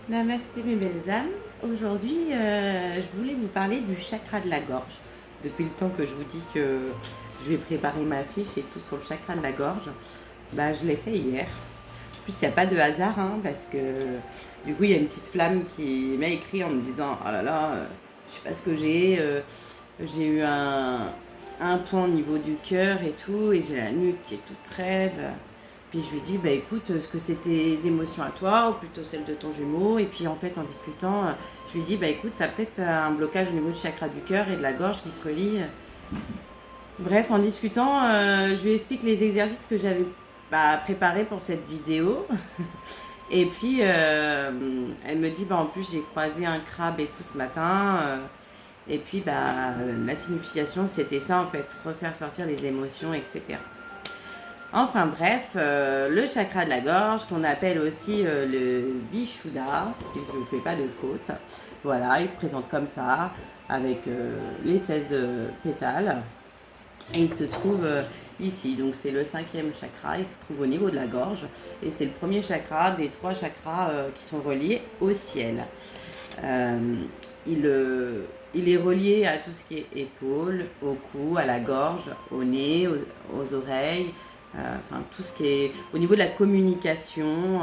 Namasté mes belles âmes. Aujourd'hui, je voulais vous parler du chakra de la gorge. Depuis le temps que je vous dis que je vais préparer ma fiche et tout sur le chakra de la gorge, bah, je l'ai fait hier. En plus, il n'y a pas de hasard, hein, parce que du coup, il y a une petite flamme qui m'a écrit en me disant: oh là là, je sais pas ce que j'ai eu un point au niveau du cœur et tout, et j'ai la nuque qui est toute raide. Puis je lui dis, bah écoute, est-ce que c'est tes émotions à toi ou plutôt celles de ton jumeau? Et puis en fait, en discutant, je lui dis, bah écoute, t'as peut-être un blocage au niveau du chakra du cœur et de la gorge qui se relie. Bref, en discutant, je lui explique les exercices que j'avais préparés pour cette vidéo. Et puis, elle me dit, bah en plus, j'ai croisé un crabe et tout ce matin. Et puis, bah, la signification, c'était ça en fait, refaire sortir les émotions, etc. Enfin bref, le chakra de la gorge, qu'on appelle aussi le Vishuddha, si je ne fais pas de faute. Voilà, il se présente comme ça, avec les 16 pétales. Et il se trouve ici, donc c'est le 5e chakra, il se trouve au niveau de la gorge. Et c'est le premier chakra des 3 chakras qui sont reliés au ciel. Euh, il, euh, il est relié à tout ce qui est épaules, au cou, à la gorge, au nez, aux oreilles, enfin tout ce qui est au niveau de la communication,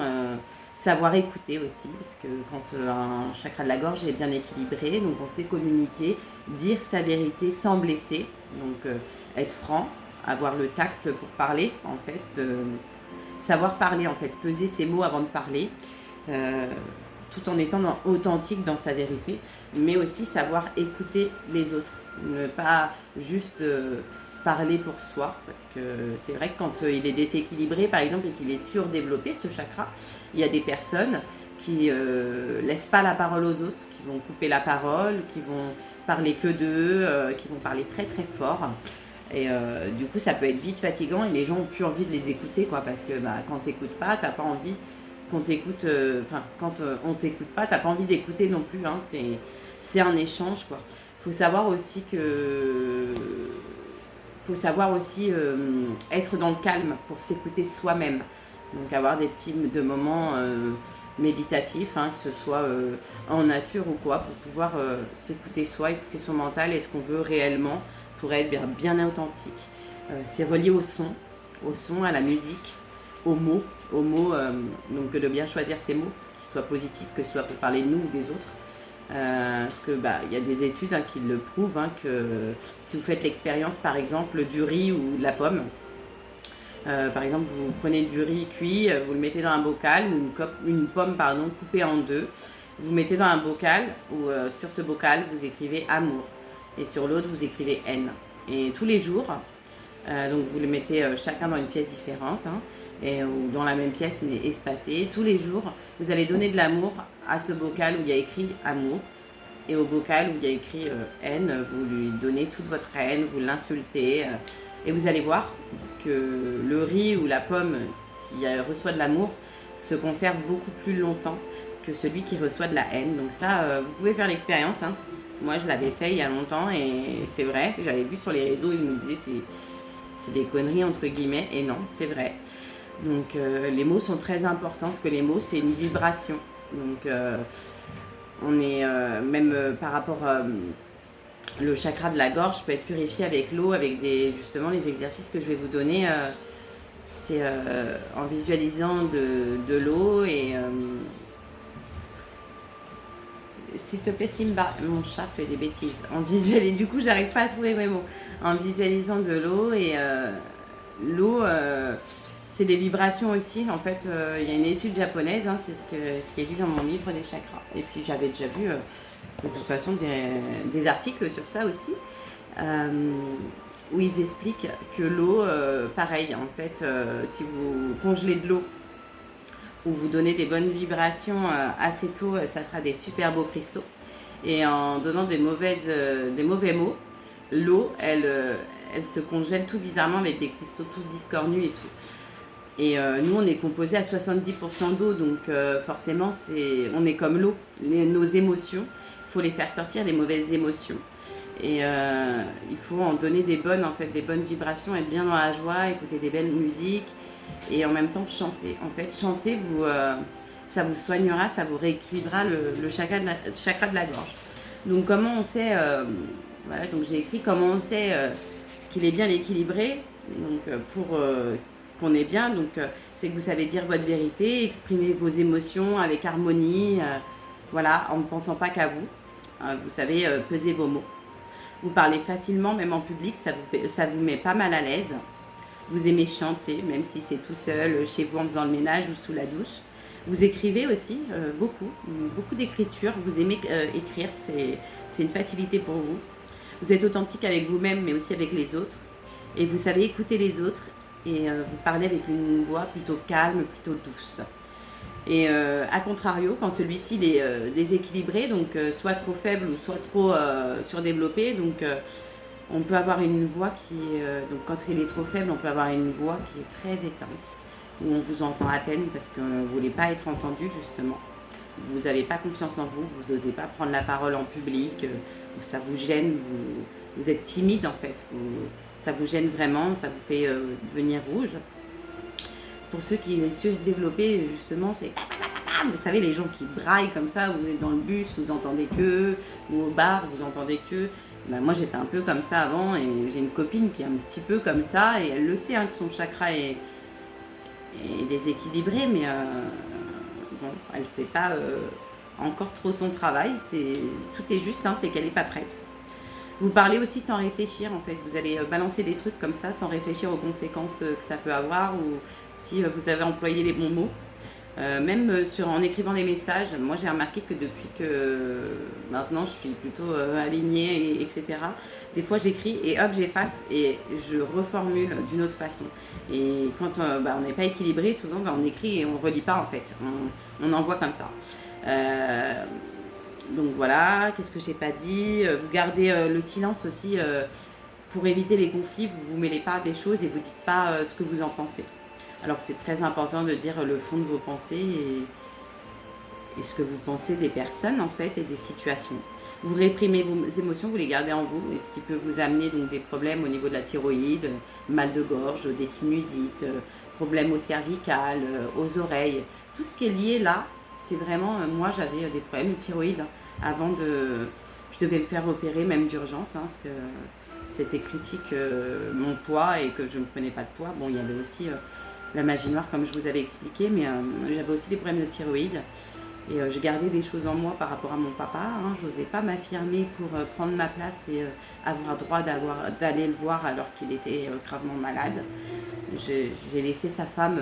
savoir écouter aussi, parce que quand un chakra de la gorge est bien équilibré, donc on sait communiquer, dire sa vérité sans blesser, donc être franc, avoir le tact pour parler en fait, savoir parler en fait, peser ses mots avant de parler. Euh, tout en étant authentique dans sa vérité, mais aussi savoir écouter les autres, ne pas juste parler pour soi, parce que c'est vrai que quand il est déséquilibré, par exemple, et qu'il est surdéveloppé, ce chakra, il y a des personnes qui laissent pas la parole aux autres, qui vont couper la parole, qui vont parler que d'eux, qui vont parler très très fort. Et du coup, ça peut être vite fatigant et les gens ont plus envie de les écouter, quoi, parce que quand t'écoutes pas, t'as pas envie qu'on t'écoute. Quand on t'écoute pas, t'as pas envie d'écouter non plus. Hein, c'est un échange, quoi. Faut savoir aussi que, faut savoir aussi être dans le calme pour s'écouter soi-même. Donc avoir des petits moments méditatifs, hein, que ce soit en nature ou quoi, pour pouvoir s'écouter soi, écouter son mental et ce qu'on veut réellement pour être bien authentique. C'est relié au son, à la musique, aux mots, donc de bien choisir ses mots, qu'ils soient positifs, que ce soit pour parler de nous ou des autres. Parce que y a des études qui le prouvent, que si vous faites l'expérience par exemple du riz ou de la pomme, par exemple vous prenez du riz cuit, vous le mettez dans un bocal, ou une pomme coupée en deux, vous mettez dans un bocal où sur ce bocal vous écrivez amour et sur l'autre vous écrivez haine. Et tous les jours, donc vous le mettez chacun dans une pièce différente, ou dans la même pièce mais espacée. Tous les jours, vous allez donner de l'amour à ce bocal où il y a écrit amour, et au bocal où il y a écrit haine, vous lui donnez toute votre haine, vous l'insultez, et vous allez voir que le riz ou la pomme qui reçoit de l'amour se conserve beaucoup plus longtemps que celui qui reçoit de la haine. Donc ça, vous pouvez faire l'expérience. Moi, je l'avais fait il y a longtemps et c'est vrai. J'avais vu sur les réseaux, ils me disaient c'est des conneries entre guillemets, et non, c'est vrai. Donc les mots sont très importants parce que les mots c'est une vibration. Donc on est même par rapport le chakra de la gorge peut être purifié avec l'eau, avec justement les exercices que je vais vous donner. C'est en visualisant de l'eau et s'il te plaît Simba, mon chat fait des bêtises. En visualisant, du coup j'arrive pas à trouver mes mots. En visualisant de l'eau et l'eau, c'est des vibrations aussi. En fait, il y a une étude japonaise, c'est ce qui est dit dans mon livre des chakras. Et puis j'avais déjà vu de toute façon des articles sur ça aussi, où ils expliquent que l'eau, pareil, en fait, si vous congelez de l'eau ou vous donnez des bonnes vibrations assez tôt, ça fera des super beaux cristaux. Et en donnant des mauvais mots, l'eau, elle se congèle tout bizarrement avec des cristaux tout discornus et tout. Et nous, on est composé à 70% d'eau, donc forcément, on est comme l'eau. Nos émotions, il faut les faire sortir, les mauvaises émotions. Et il faut en donner des bonnes vibrations, être bien dans la joie, écouter des belles musiques et en même temps chanter. En fait, chanter, ça vous soignera, ça vous rééquilibrera le chakra de la gorge. Donc comment on sait, voilà, donc j'ai écrit comment on sait qu'il est bien équilibré, donc pour qu'on est bien, donc c'est que vous savez dire votre vérité, exprimer vos émotions avec harmonie, voilà, en ne pensant pas qu'à vous. Vous savez peser vos mots. Vous parlez facilement, même en public, ça vous met pas mal à l'aise. Vous aimez chanter, même si c'est tout seul, chez vous en faisant le ménage ou sous la douche. Vous écrivez aussi, beaucoup d'écriture. Vous aimez écrire, c'est une facilité pour vous. Vous êtes authentique avec vous-même, mais aussi avec les autres. Et vous savez écouter les autres et vous parlez avec une voix plutôt calme, plutôt douce. Et à contrario, quand celui-ci est déséquilibré, donc soit trop faible ou soit trop surdéveloppé, donc on peut avoir une voix qui donc quand il est trop faible, on peut avoir une voix qui est très éteinte, où on vous entend à peine parce que vous ne voulez pas être entendu justement. Vous n'avez pas confiance en vous, vous n'osez pas prendre la parole en public, ça vous gêne, vous êtes timide en fait, ça vous gêne vraiment, ça vous fait devenir rouge. Pour ceux qui sont surdéveloppés, justement, c'est vous savez, les gens qui braillent comme ça, vous êtes dans le bus, vous entendez que, ou au bar, vous entendez que. Ben, moi, j'étais un peu comme ça avant, et j'ai une copine qui est un petit peu comme ça, et elle le sait hein, que son chakra est déséquilibré, mais bon, elle ne fait pas encore trop son travail. Tout est juste, hein, c'est qu'elle n'est pas prête. Vous parlez aussi sans réfléchir, en fait. Vous allez balancer des trucs comme ça sans réfléchir aux conséquences que ça peut avoir, ou si vous avez employé les bons mots. Même en écrivant des messages, moi j'ai remarqué que depuis que maintenant je suis plutôt alignée, etc. Des fois j'écris et hop j'efface et je reformule d'une autre façon. Et quand on n'est pas équilibré, souvent on écrit et on ne relit pas en fait. On envoie comme ça. Donc voilà, qu'est-ce que j'ai pas dit. Vous gardez le silence aussi pour éviter les conflits. Vous vous mêlez pas des choses et vous dites pas ce que vous en pensez. Alors c'est très important de dire le fond de vos pensées et ce que vous pensez des personnes en fait et des situations. Vous réprimez vos émotions, vous les gardez en vous, et ce qui peut vous amener donc des problèmes au niveau de la thyroïde, mal de gorge, des sinusites, problèmes au cervical, aux oreilles. Tout ce qui est lié là, c'est vraiment, moi j'avais des problèmes de thyroïde avant de... Je devais me faire opérer même d'urgence, hein, parce que c'était critique mon poids et que je ne prenais pas de poids. Bon, il y avait aussi... la magie noire comme je vous avais expliqué, mais j'avais aussi des problèmes de thyroïde et je gardais des choses en moi par rapport à mon papa, hein. Je n'osais pas m'affirmer pour prendre ma place et avoir droit d'aller le voir alors qu'il était gravement malade. J'ai laissé sa femme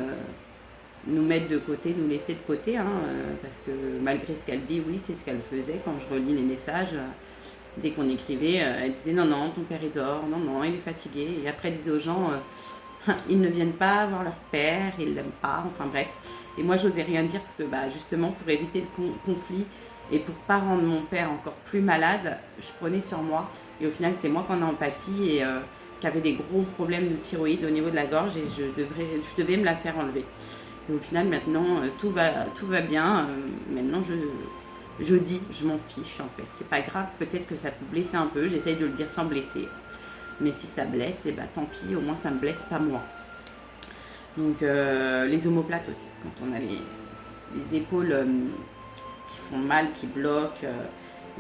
nous mettre de côté, nous laisser de côté, hein, parce que malgré ce qu'elle dit, oui c'est ce qu'elle faisait. Quand je relis les messages, dès qu'on écrivait, elle disait non non ton père il dort, non non il est fatigué, et après elle disait aux gens ils ne viennent pas voir leur père, ils l'aiment pas, enfin bref. Et moi, j'osais rien dire parce que justement, pour éviter le conflit et pour pas rendre mon père encore plus malade, je prenais sur moi. Et au final, c'est moi qui en ai empathie et qui avait des gros problèmes de thyroïde au niveau de la gorge et je devais me la faire enlever. Et au final, maintenant, tout va bien. Maintenant, je dis, je m'en fiche en fait. C'est pas grave, peut-être que ça peut blesser un peu, j'essaye de le dire sans blesser. Mais si ça blesse, et tant pis, au moins ça ne me blesse pas moi. Donc les omoplates aussi, quand on a les épaules qui font mal, qui bloquent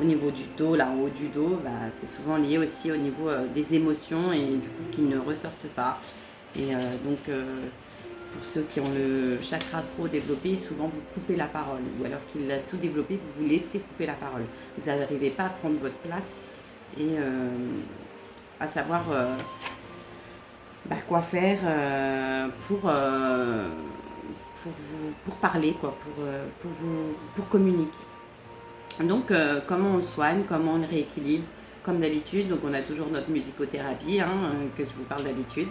au niveau du dos, là en haut du dos, c'est souvent lié aussi au niveau des émotions et du coup qui ne ressortent pas. Et donc pour ceux qui ont le chakra trop développé, souvent vous coupez la parole, ou alors qu'il l'a sous-développé, vous vous laissez couper la parole. Vous n'arrivez pas à prendre votre place et à savoir quoi faire pour parler, quoi, pour communiquer. Donc comment on le soigne, comment on le rééquilibre, comme d'habitude. Donc on a toujours notre musicothérapie que je vous parle d'habitude.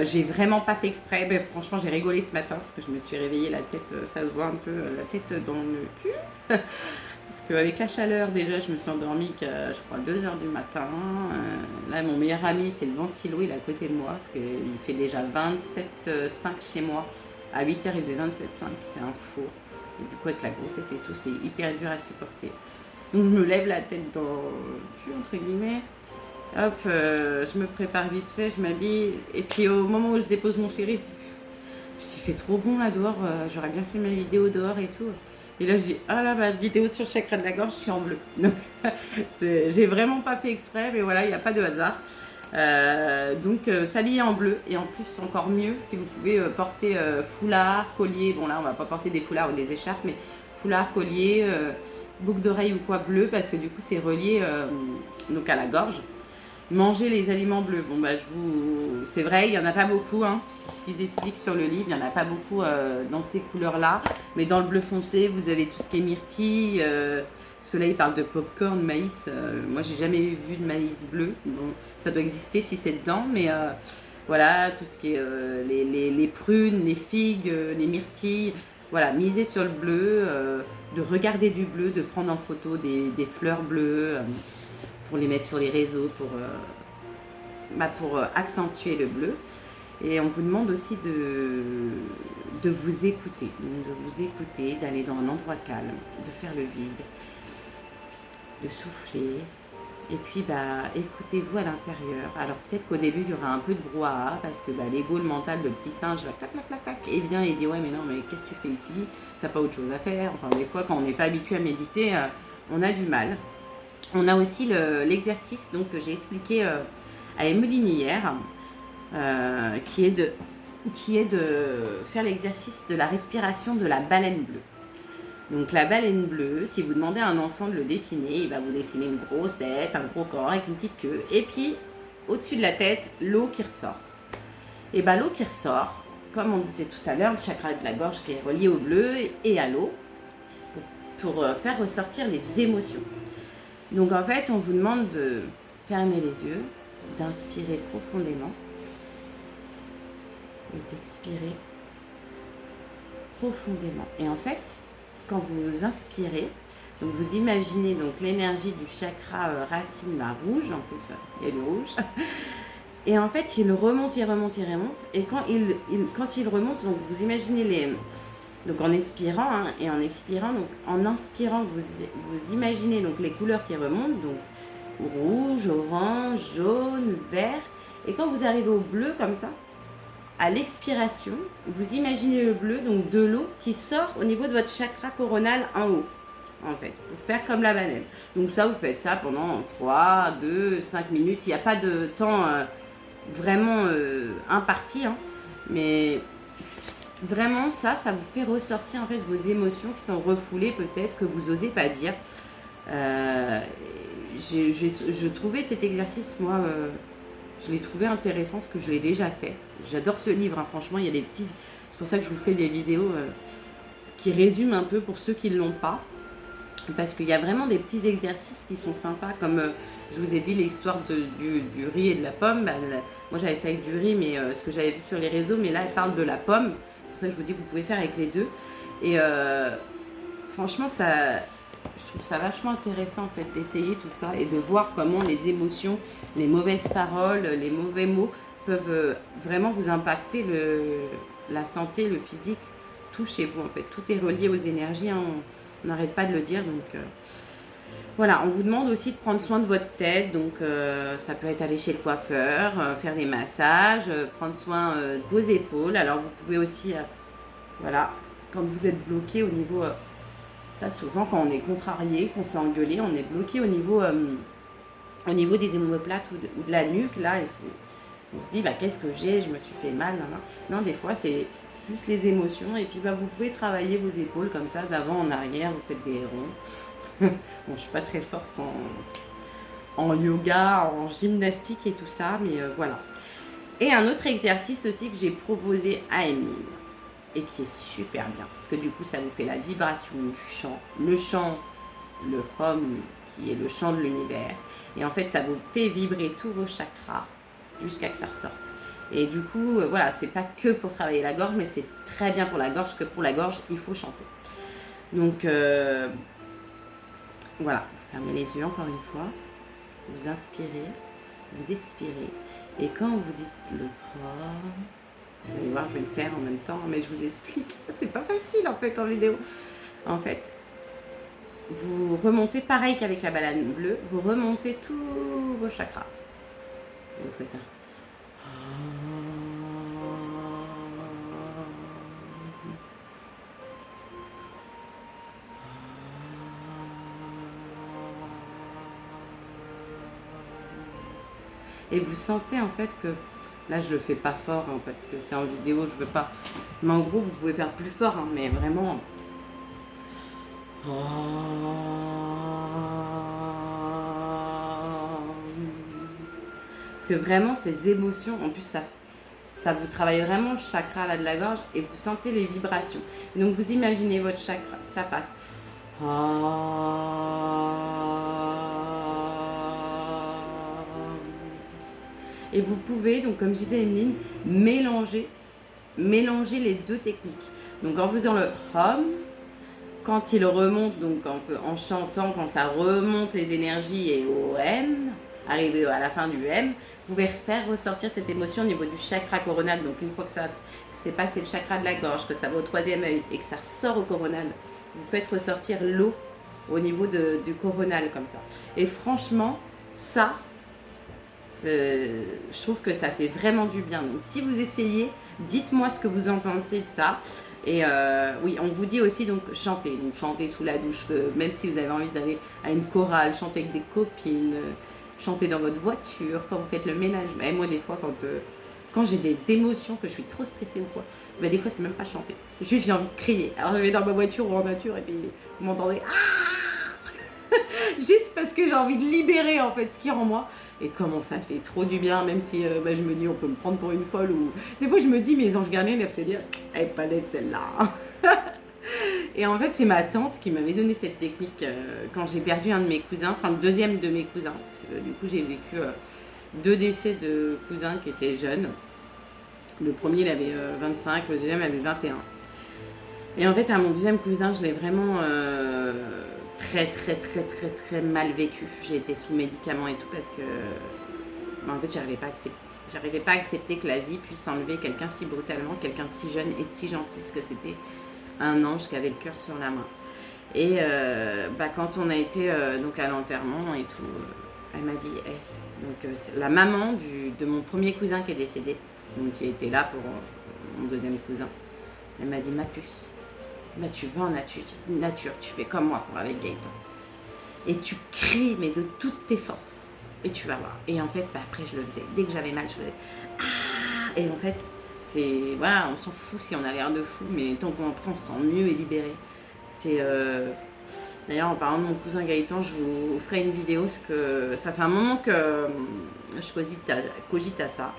J'ai vraiment pas fait exprès, mais franchement j'ai rigolé ce matin parce que je me suis réveillée la tête, ça se voit un peu, la tête dans le cul. Parce qu'avec la chaleur déjà je me suis endormie qu'à je crois 2h du matin. Là mon meilleur ami c'est le ventilo, il est à côté de moi parce qu'il fait déjà 27,5 chez moi. À 8h il faisait 27,5, c'est un four. Et du coup avec la grossesse et tout c'est hyper dur à supporter. Donc je me lève la tête dans le cul entre guillemets. Hop, je me prépare vite fait, je m'habille. Et puis au moment où je dépose mon chéri, Il fait trop bon là dehors, j'aurais bien fait ma vidéo dehors et tout. Et là, je dis, ah là, ma vidéo sur le chakra de la gorge, je suis en bleu. Donc, j'ai vraiment pas fait exprès, mais voilà, il n'y a pas de hasard. Donc, s'habiller en bleu, et en plus, encore mieux, si vous pouvez porter foulard, collier. Bon, là, on va pas porter des foulards ou des écharpes, mais foulard, collier, boucle d'oreille ou quoi bleu, parce que du coup, c'est relié donc à la gorge. Manger les aliments bleus. Bon, bah, c'est vrai, il n'y en a pas beaucoup, hein. Ce qu'ils expliquent sur le livre, il n'y en a pas beaucoup dans ces couleurs-là. Mais dans le bleu foncé, vous avez tout ce qui est myrtille. Parce que là, ils parlent de popcorn, maïs. Moi, j'ai jamais vu de maïs bleu. Bon, ça doit exister si c'est dedans. Mais voilà, tout ce qui est les prunes, les figues, les myrtilles. Voilà, miser sur le bleu, de regarder du bleu, de prendre en photo des fleurs bleues. Pour les mettre sur les réseaux, pour accentuer le bleu. Et on vous demande aussi de vous écouter, d'aller dans un endroit calme, de faire le vide, de souffler. Et puis, écoutez-vous à l'intérieur. Alors, peut-être qu'au début, il y aura un peu de brouhaha, parce que l'ego, le mental, le petit singe, clac, clac, clac, clac, et vient et dit, ouais, mais non, mais qu'est-ce que tu fais ici? T'as pas autre chose à faire? Enfin, des fois, quand on n'est pas habitué à méditer, on a du mal. On a aussi l'exercice que j'ai expliqué à Emeline hier, qui est de faire l'exercice de la respiration de la baleine bleue. Donc la baleine bleue, si vous demandez à un enfant de le dessiner, il va vous dessiner une grosse tête, un gros corps avec une petite queue, et puis au-dessus de la tête, l'eau qui ressort. Et l'eau qui ressort, comme on disait tout à l'heure, le chakra de la gorge qui est relié au bleu et à l'eau, pour faire ressortir les émotions. Donc en fait, on vous demande de fermer les yeux, d'inspirer profondément et d'expirer profondément. Et en fait, quand vous inspirez, donc vous imaginez donc l'énergie du chakra racine rouge, en plus il y a le rouge, et en fait il remonte, et quand il remonte, donc vous imaginez donc en expirant et en expirant, donc en inspirant, vous imaginez donc les couleurs qui remontent, donc rouge, orange, jaune, vert. Et quand vous arrivez au bleu comme ça, à l'expiration, vous imaginez le bleu, donc de l'eau qui sort au niveau de votre chakra coronal en haut, en fait, pour faire comme la baleine. Donc ça, vous faites ça pendant 3, 2, 5 minutes. Il n'y a pas de temps vraiment imparti, mais vraiment ça vous fait ressortir en fait vos émotions qui sont refoulées peut-être, que vous n'osez pas dire. Je trouvais cet exercice, moi, je l'ai trouvé intéressant parce que je l'ai déjà fait. J'adore ce livre, franchement, il y a des petits... C'est pour ça que je vous fais des vidéos qui résument un peu pour ceux qui ne l'ont pas. Parce qu'il y a vraiment des petits exercices qui sont sympas, comme je vous ai dit l'histoire du riz et de la pomme. Moi j'avais fait avec du riz, mais ce que j'avais vu sur les réseaux, mais là elle parle de la pomme. C'est pour ça que je vous dis que vous pouvez faire avec les deux. Et franchement, je trouve ça vachement intéressant en fait d'essayer tout ça et de voir comment les émotions, les mauvaises paroles, les mauvais mots peuvent vraiment vous impacter la santé, le physique, tout chez vous en fait. Tout est relié aux énergies, on n'arrête pas de le dire, donc voilà. On vous demande aussi de prendre soin de votre tête, donc ça peut être aller chez le coiffeur, faire des massages, prendre soin de vos épaules. Alors vous pouvez aussi, voilà, quand vous êtes bloqué au niveau, ça souvent quand on est contrarié, qu'on s'est engueulé, on est bloqué au niveau des omoplates ou de la nuque, là, et on se dit, qu'est-ce que j'ai, je me suis fait mal, non, des fois c'est juste les émotions, et puis vous pouvez travailler vos épaules comme ça, d'avant en arrière, vous faites des ronds. Bon, je suis pas très forte en yoga, en gymnastique et tout ça, mais voilà. Et un autre exercice aussi que j'ai proposé à Emile, et qui est super bien, parce que du coup ça vous fait la vibration du chant, le hum, qui est le chant de l'univers, et en fait ça vous fait vibrer tous vos chakras jusqu'à que ça ressorte. Et du coup, voilà, c'est pas que pour travailler la gorge, mais c'est très bien pour la gorge, que pour la gorge, il faut chanter. Donc, voilà, vous fermez les yeux encore une fois, vous inspirez, vous expirez, et quand vous dites le vous allez voir, je vais le faire en même temps, mais je vous explique, c'est pas facile en fait en vidéo. En fait, vous remontez pareil qu'avec la baleine bleue, vous remontez tous vos chakras. Et vous faites un... Et vous sentez en fait que, là je le fais pas fort hein, parce que c'est en vidéo, je veux pas. Mais en gros, vous pouvez faire plus fort, hein, mais vraiment. Parce que vraiment, ces émotions, en plus, ça vous travaille vraiment le chakra là de la gorge et vous sentez les vibrations. Donc vous imaginez votre chakra, ça passe. Et vous pouvez, donc comme je disais Emeline, mélanger les deux techniques. Donc en faisant le hum, quand il remonte, donc en chantant, quand ça remonte les énergies et au M, arrivé à la fin du M, vous pouvez faire ressortir cette émotion au niveau du chakra coronal. Donc une fois que c'est passé le chakra de la gorge, que ça va au troisième œil et que ça ressort au coronal, vous faites ressortir l'eau au niveau du coronal comme ça. Et franchement, ça, je trouve que ça fait vraiment du bien. Donc si vous essayez, dites-moi ce que vous en pensez de ça. Et oui, on vous dit aussi donc chanter. Donc chanter sous la douche, même si vous avez envie d'aller à une chorale, chanter avec des copines, chanter dans votre voiture, quand vous faites le ménage. Et moi des fois quand j'ai des émotions, que je suis trop stressée ou quoi, bah, des fois c'est même pas chanter. Juste j'ai envie de crier. Alors je vais dans ma voiture ou en nature et puis vous m'entendez juste parce que j'ai envie de libérer en fait ce qui est en moi. Et comment ça fait trop du bien, même si je me dis on peut me prendre pour une folle ou des fois je me dis mes anges gardiens doivent se dire elle est pas nette celle-là. Et en fait c'est ma tante qui m'avait donné cette technique quand j'ai perdu un de mes cousins, enfin le deuxième de mes cousins. Parce que, du coup j'ai vécu 2 décès de cousins qui étaient jeunes. Le premier il avait 25, le deuxième avait 21. Et en fait à mon deuxième cousin je l'ai vraiment très mal vécu. J'ai été sous médicaments et tout parce que en fait j'arrivais pas à accepter que la vie puisse enlever quelqu'un si brutalement, quelqu'un de si jeune et de si gentil, parce que c'était un ange qui avait le cœur sur la main. Et quand on a été donc à l'enterrement et tout, elle m'a dit hey. Donc la maman de mon premier cousin qui est décédé, donc qui était là pour mon deuxième cousin, elle m'a dit ma puce, bah, tu vas en nature, tu fais comme moi pour avec Gaëtan. Et tu cries, mais de toutes tes forces. Et tu vas voir. Et en fait, après, je le faisais. Dès que j'avais mal, je faisais ah. Et en fait, c'est. Voilà, on s'en fout si on a l'air de fou, mais tant qu'on prend, on se sent mieux et libéré. C'est. D'ailleurs, en parlant de mon cousin Gaëtan, je vous ferai une vidéo, parce que ça fait un moment que je cogite à ça,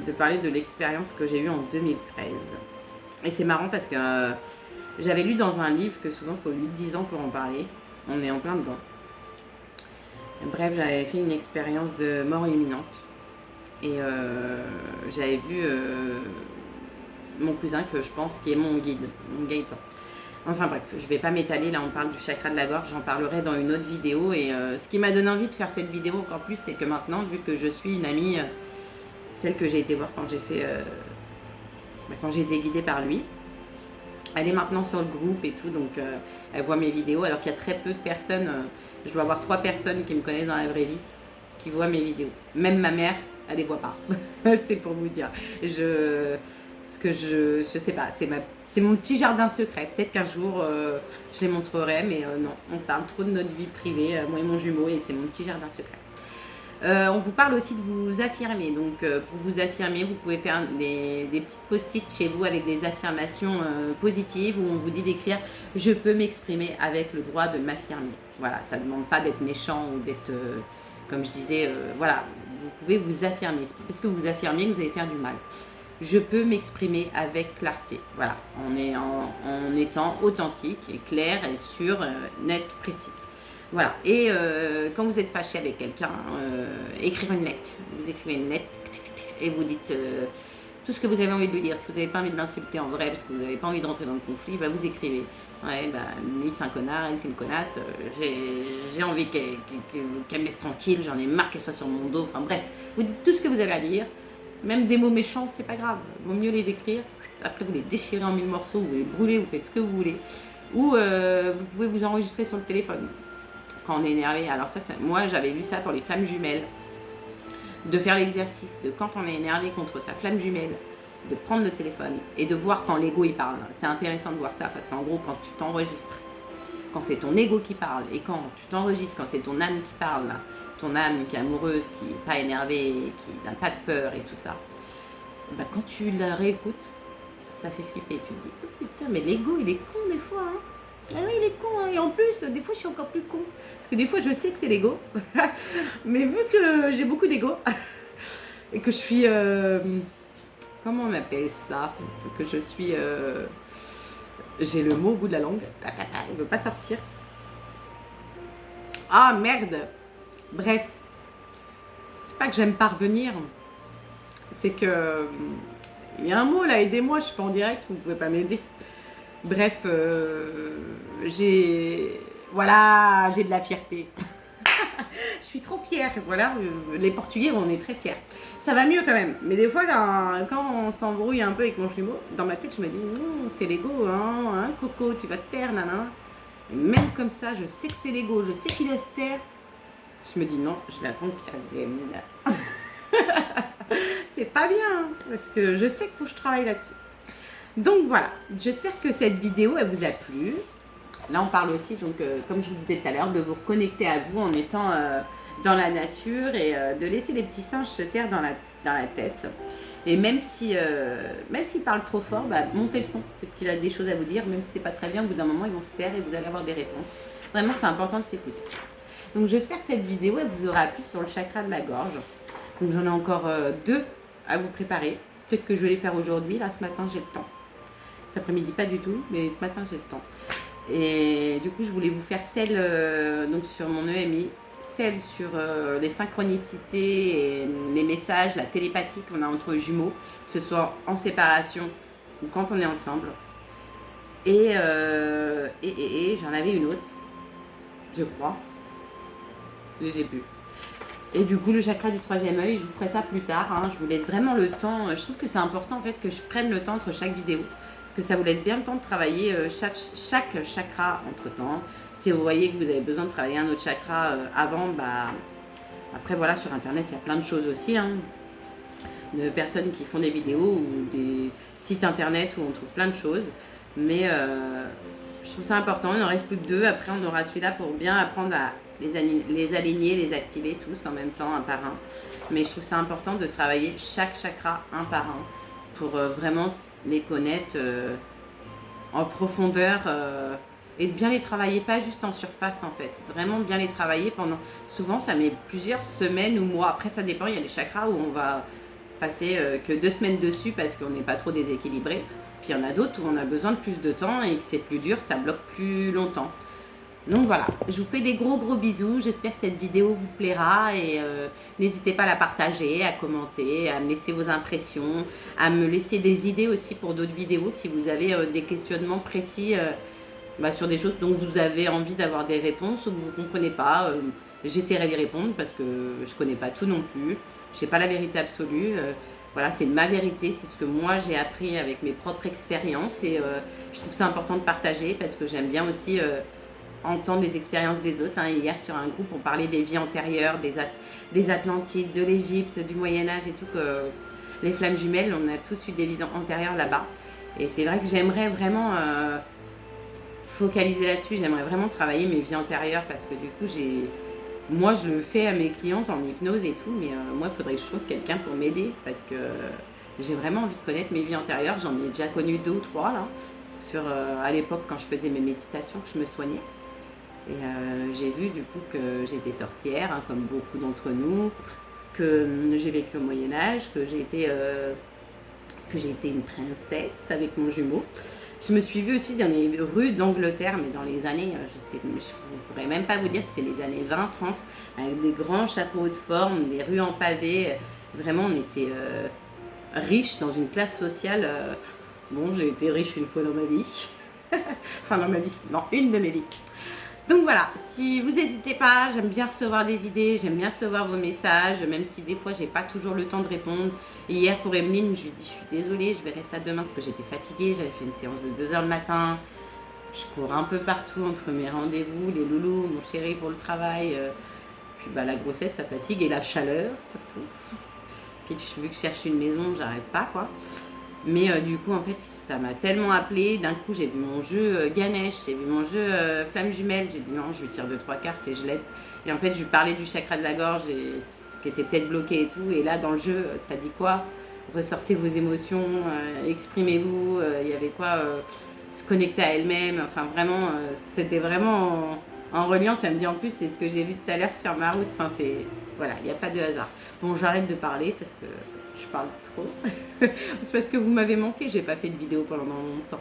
de parler de l'expérience que j'ai eue en 2013. Et c'est marrant parce que j'avais lu dans un livre que souvent il faut 8-10 ans pour en parler. On est en plein dedans. Bref, j'avais fait une expérience de mort imminente. Et j'avais vu mon cousin que je pense qui est mon guide, mon Gaëtan. Enfin bref, je vais pas m'étaler, là on parle du chakra de la gorge, j'en parlerai dans une autre vidéo. Et ce qui m'a donné envie de faire cette vidéo encore plus, c'est que maintenant, vu que je suis une amie, celle que j'ai été voir quand j'ai été guidée par lui, elle est maintenant sur le groupe et tout, donc elle voit mes vidéos, alors qu'il y a très peu de personnes, je dois avoir 3 personnes qui me connaissent dans la vraie vie, qui voient mes vidéos. Même ma mère, elle les voit pas. C'est pour vous dire. Je sais pas, c'est mon petit jardin secret. Peut-être qu'un jour, je les montrerai, mais non, on parle trop de notre vie privée, moi et mon jumeau, et c'est mon petit jardin secret. On vous parle aussi de vous affirmer. Donc, pour vous affirmer, vous pouvez faire des petites post-it chez vous avec des affirmations positives où on vous dit d'écrire « Je peux m'exprimer avec le droit de m'affirmer ». Voilà, ça ne demande pas d'être méchant ou d'être, comme je disais, voilà, vous pouvez vous affirmer. C'est parce que vous affirmez que vous allez faire du mal. Je peux m'exprimer avec clarté. Voilà, en étant authentique et clair et sûr, net, précis. Voilà, et quand vous êtes fâché avec quelqu'un, écrire une lettre. Vous écrivez une lettre et vous dites tout ce que vous avez envie de lui dire. Si vous n'avez pas envie de l'insulter en vrai, parce que vous n'avez pas envie de rentrer dans le conflit, bah vous écrivez. Ouais, bah lui c'est un connard, elle c'est une connasse, j'ai envie qu'elle me laisse tranquille, j'en ai marre qu'elle soit sur mon dos. Enfin bref, vous dites tout ce que vous avez à dire, même des mots méchants, c'est pas grave. Vaut mieux les écrire, après vous les déchirez en 1000 morceaux, vous les brûlez, vous faites ce que vous voulez. Ou vous pouvez vous enregistrer sur le téléphone. Quand on est énervé, alors ça moi j'avais vu ça pour les flammes jumelles, de faire l'exercice de quand on est énervé contre sa flamme jumelle, de prendre le téléphone et de voir quand l'ego il parle. C'est intéressant de voir ça parce qu'en gros quand tu t'enregistres quand c'est ton ego qui parle et quand tu t'enregistres, quand c'est ton âme qui parle, ton âme qui est amoureuse, qui n'est pas énervée, qui n'a pas de peur et tout ça, bah, quand tu la réécoutes, ça fait flipper. Tu te dis, oh putain, mais l'ego, il est con des fois. Hein. Ah oui, il est con. Hein. Et en plus, des fois, je suis encore plus con. Parce que des fois, je sais que c'est l'ego. Mais vu que j'ai beaucoup d'ego et que je suis... comment on appelle ça? Que je suis... j'ai le mot au bout de la langue. Il ne veut pas sortir. Ah, merde. Bref. C'est pas que j'aime pas revenir. C'est que... il y a un mot là, aidez-moi, je suis pas en direct, vous pouvez pas m'aider. Bref, voilà, j'ai de la fierté. Je suis trop fière, voilà, les Portugais, on est très fiers. Ça va mieux quand même, mais des fois, quand on s'embrouille un peu avec mon jumeau, dans ma tête, je me dis, non, c'est l'ego, hein, Coco, tu vas te taire, nanana. Même comme ça, je sais que c'est l'ego, je sais qu'il doit se taire. Je me dis, non, je vais attendre qu'il revienne. C'est pas bien, parce que je sais qu'il faut que je travaille là-dessus. Donc voilà, j'espère que cette vidéo, elle vous a plu. Là, on parle aussi, donc, comme je vous disais tout à l'heure, de vous reconnecter à vous en étant dans la nature et de laisser les petits singes se taire dans la tête. Et même s'il parle trop fort, bah, montez le son. Peut-être qu'il a des choses à vous dire, même si c'est pas très bien, au bout d'un moment, ils vont se taire et vous allez avoir des réponses. Vraiment, c'est important de s'écouter. Donc j'espère que cette vidéo, elle vous aura plu sur le chakra de la gorge. Donc j'en ai encore 2 à vous préparer. Peut-être que je vais les faire aujourd'hui. Là, ce matin, j'ai le temps. Cet après-midi, pas du tout, mais ce matin, j'ai le temps. Et du coup, je voulais vous faire celle donc sur mon EMI, celle sur les synchronicités et les messages, la télépathie qu'on a entre jumeaux, que ce soit en séparation ou quand on est ensemble. Et j'en avais une autre, je crois. Je ne sais plus. Et du coup, le chakra du 3e œil, je vous ferai ça plus tard. Hein. Je vous laisse vraiment le temps. Je trouve que c'est important en fait que je prenne le temps entre chaque vidéo. Parce que ça vous laisse bien le temps de travailler chaque chakra entre temps. Si vous voyez que vous avez besoin de travailler un autre chakra avant, bah, après voilà, sur internet, il y a plein de choses aussi. Hein, de personnes qui font des vidéos ou des sites internet où on trouve plein de choses. Mais je trouve ça important. Il en reste plus que 2. Après, on aura celui-là pour bien apprendre à les aligner, les activer tous en même temps, un par un. Mais je trouve ça important de travailler chaque chakra un par un pour vraiment les connaître en profondeur et de bien les travailler, pas juste en surface en fait. Vraiment bien les travailler pendant... Souvent, ça met plusieurs semaines ou mois. Après, ça dépend. Il y a des chakras où on va passer que 2 semaines dessus parce qu'on n'est pas trop déséquilibré. Puis il y en a d'autres où on a besoin de plus de temps et que c'est plus dur, ça bloque plus longtemps. Donc voilà, je vous fais des gros bisous, j'espère que cette vidéo vous plaira et n'hésitez pas à la partager, à commenter, à me laisser vos impressions, à me laisser des idées aussi pour d'autres vidéos si vous avez des questionnements précis sur des choses dont vous avez envie d'avoir des réponses ou que vous ne comprenez pas. J'essaierai d'y répondre parce que je ne connais pas tout non plus, je n'ai pas la vérité absolue. Voilà, c'est ma vérité, c'est ce que moi j'ai appris avec mes propres expériences et je trouve ça important de partager parce que j'aime bien aussi... entendre les expériences des autres. Hein. Hier, sur un groupe, on parlait des vies antérieures, des Atlantides, de l'Égypte, du Moyen-Âge et tout, que les flammes jumelles, on a tous eu des vies antérieures là-bas. Et c'est vrai que j'aimerais vraiment focaliser là-dessus, j'aimerais vraiment travailler mes vies antérieures parce que du coup, moi, je le fais à mes clientes en hypnose et tout, mais moi, il faudrait que je trouve quelqu'un pour m'aider parce que j'ai vraiment envie de connaître mes vies antérieures. J'en ai déjà connu 2 ou 3 là, à l'époque quand je faisais mes méditations, que je me soignais. Et j'ai vu du coup que j'étais sorcière, hein, comme beaucoup d'entre nous, que j'ai vécu au Moyen-Âge, que j'ai été une princesse avec mon jumeau. Je me suis vue aussi dans les rues d'Angleterre, mais dans les années, je ne pourrais même pas vous dire si c'est les années 20-30, avec des grands chapeaux de forme, des rues en pavé. Vraiment, on était riches dans une classe sociale. Bon, j'ai été riche une fois dans ma vie. Enfin, dans ma vie, non, une de mes vies. Donc voilà, si vous n'hésitez pas, j'aime bien recevoir des idées, j'aime bien recevoir vos messages, même si des fois j'ai pas toujours le temps de répondre. Hier pour Emeline, je lui ai dit je suis désolée, je verrai ça demain parce que j'étais fatiguée, j'avais fait une séance de 2 h le matin. Je cours un peu partout entre mes rendez-vous, les loulous, mon chéri pour le travail. Puis la grossesse ça fatigue et la chaleur surtout. Puis vu que je cherche une maison, j'arrête pas quoi. Mais du coup, en fait, ça m'a tellement appelé. D'un coup, j'ai vu mon jeu Ganesh, j'ai vu mon jeu Flamme Jumelle. J'ai dit non, je lui tire 2 3 cartes et je l'aide. Et en fait, je lui parlais du chakra de la gorge qui était peut-être bloqué et tout. Et là, dans le jeu, ça dit quoi? Ressortez vos émotions, exprimez-vous. Il y avait quoi? Se connecter à elle-même. Enfin, vraiment, c'était vraiment en reliant. Ça me dit en plus, c'est ce que j'ai vu tout à l'heure sur ma route. Enfin, c'est. Voilà, il n'y a pas de hasard. Bon, j'arrête de parler parce que je parle trop. C'est parce que vous m'avez manqué, j'ai pas fait de vidéo pendant longtemps.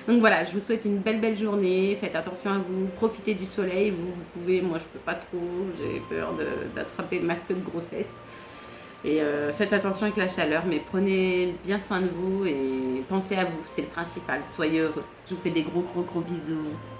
Donc voilà, je vous souhaite une belle journée, faites attention à vous, profitez du soleil, vous pouvez, moi je peux pas trop, j'ai peur d'attraper le masque de grossesse. Et faites attention avec la chaleur, mais prenez bien soin de vous et pensez à vous, c'est le principal, soyez heureux. Je vous fais des gros bisous.